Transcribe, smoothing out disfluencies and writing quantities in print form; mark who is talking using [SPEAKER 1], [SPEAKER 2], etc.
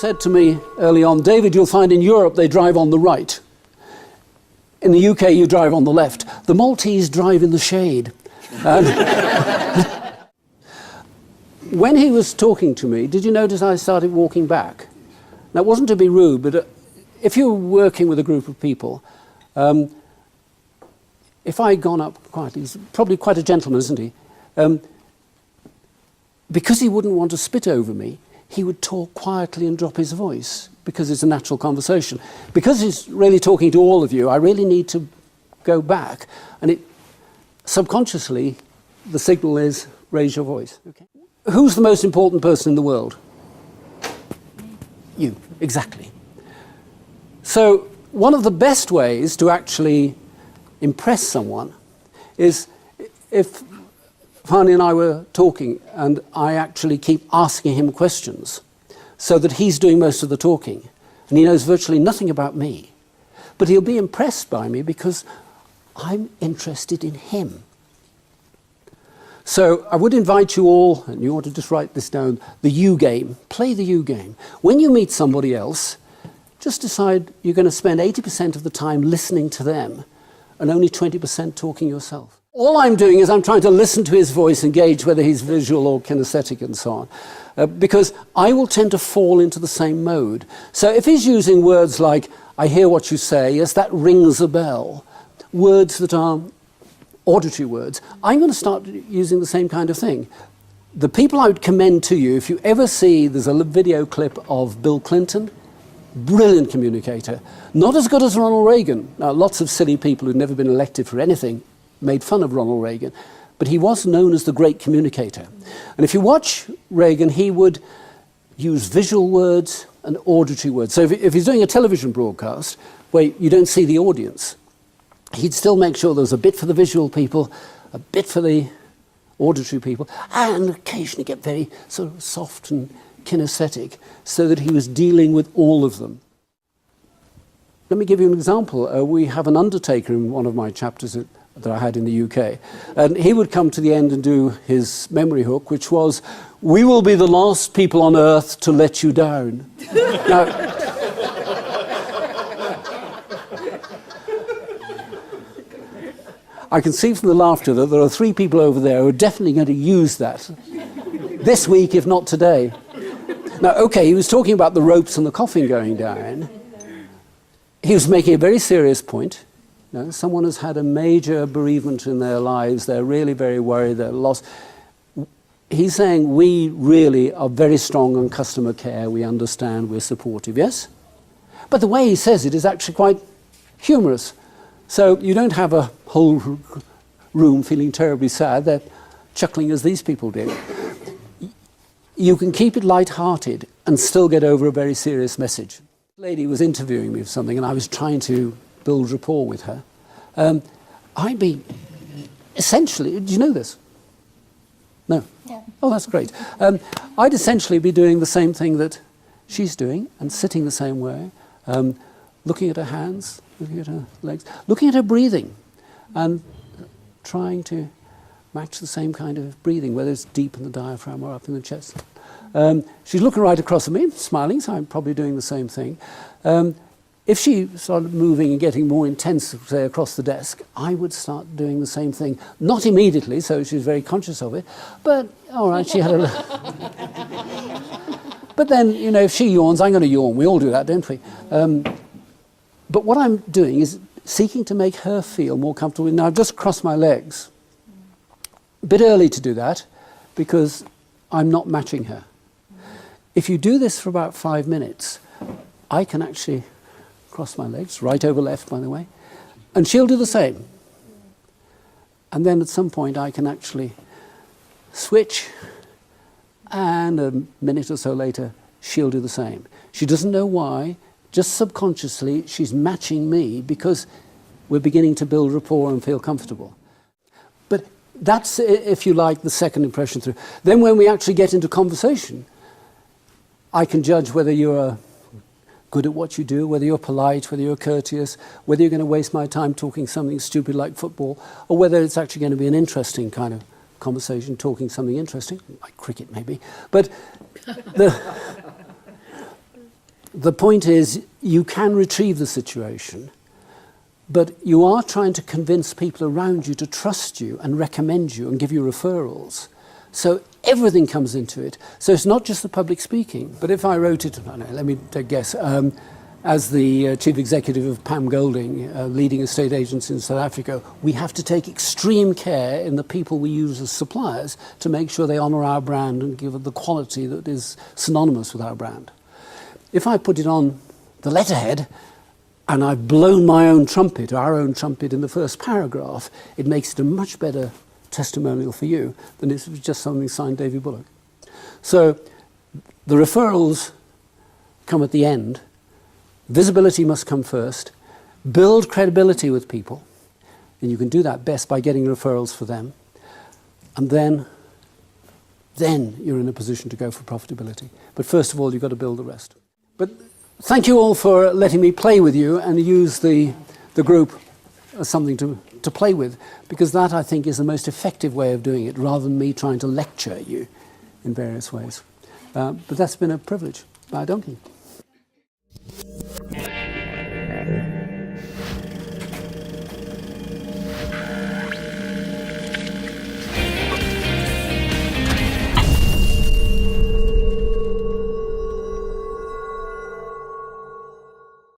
[SPEAKER 1] said to me early on, David, you'll find in Europe they drive on the right. In the UK, you drive on the left. The Maltese drive in the shade. When he was talking to me, did you notice I started walking back? Now, it wasn't to be rude, but if you're working with a group of people, if I'd gone up quietly, he's probably quite a gentleman, isn't he? Because he wouldn't want to spit over me, he would talk quietly and drop his voice, because it's a natural conversation. Because he's really talking to all of you, I really need to go back. And subconsciously, the signal is raise your voice. Okay. Who's the most important person in the world? You, exactly. So one of the best ways to actually impress someone is if Fanny and I were talking and I actually keep asking him questions so that he's doing most of the talking and he knows virtually nothing about me. But he'll be impressed by me because I'm interested in him. So I would invite you all, and you ought to just write this down, the you game. Play the you game. When you meet somebody else, just decide you're going to spend 80% of the time listening to them and only 20% talking yourself. All I'm doing is I'm trying to listen to his voice and gauge whether he's visual or kinesthetic and so on. Because I will tend to fall into the same mode. So if he's using words like, I hear what you say, yes, that rings a bell, words that are auditory words, I'm going to start using the same kind of thing. The people I would commend to you, if you ever see, there's a video clip of Bill Clinton, brilliant communicator, not as good as Ronald Reagan. Now, lots of silly people who'd never been elected for anything made fun of Ronald Reagan, but he was known as the great communicator. And if you watch Reagan, he would use visual words and auditory words. So if he's doing a television broadcast where you don't see the audience, he'd still make sure there was a bit for the visual people, a bit for the auditory people, and occasionally get very sort of soft and kinesthetic so that he was dealing with all of them. Let me give you an example. We have an undertaker in one of my chapters that I had in the UK, and he would come to the end and do his memory hook, which was, we will be the last people on earth to let you down. Now, I can see from the laughter that there are 3 people over there who are definitely going to use that this week, if not today. Now, okay, he was talking about the ropes and the coffin going down. He was making a very serious point. You know, someone has had a major bereavement in their lives. They're really very worried. They're lost. He's saying we really are very strong on customer care. We understand. We're supportive. Yes? But the way he says it is actually quite humorous. So you don't have a whole room feeling terribly sad. They're chuckling as these people did. You can keep it light-hearted and still get over a very serious message. The lady was interviewing me for something and I was trying to build rapport with her. I'd be essentially, do you know this? No? Yeah. Oh, that's great. I'd essentially be doing the same thing that she's doing and sitting the same way, looking at her hands, looking at her legs, looking at her breathing and trying to match the same kind of breathing, whether it's deep in the diaphragm or up in the chest. She's looking right across at me, smiling, so I'm probably doing the same thing. If she started moving and getting more intense, say, across the desk, I would start doing the same thing. Not immediately, so she's very conscious of it, but all right, she had a... But then, you know, if she yawns, I'm going to yawn. We all do that, don't we? But what I'm doing is seeking to make her feel more comfortable. Now, I've just crossed my legs. A bit early to do that, because I'm not matching her. If you do this for about 5 minutes, I can actually cross my legs, right over left, by the way, and she'll do the same. And then at some point, I can actually switch, and a minute or so later, she'll do the same. She doesn't know why, just subconsciously, she's matching me because we're beginning to build rapport and feel comfortable. But that's, if you like, the second impression through. Then when we actually get into conversation, I can judge whether you're good at what you do, whether you're polite, whether you're courteous, whether you're going to waste my time talking something stupid like football, or whether it's actually going to be an interesting kind of conversation, talking something interesting, like cricket maybe. But the point is, you can retrieve the situation, but you are trying to convince people around you to trust you and recommend you and give you referrals. So everything comes into it. So it's not just the public speaking, but if I wrote it, let me take a guess, as the chief executive of Pam Golding, leading estate agents in South Africa, we have to take extreme care in the people we use as suppliers to make sure they honour our brand and give it the quality that is synonymous with our brand. If I put it on the letterhead and I've blown my own trumpet, our own trumpet in the first paragraph, it makes it a much better testimonial for you than if it was just something signed David Bullock. So the referrals come at the end. Visibility must come first. Build credibility with people, and you can do that best by getting referrals for them. And then you're in a position to go for profitability. But first of all, you've got to build the rest. But thank you all for letting me play with you and use the group as something to play with, because that, I think, is the most effective way of doing it, rather than me trying to lecture you in various ways. But that's been a privilege. Bye, donkey.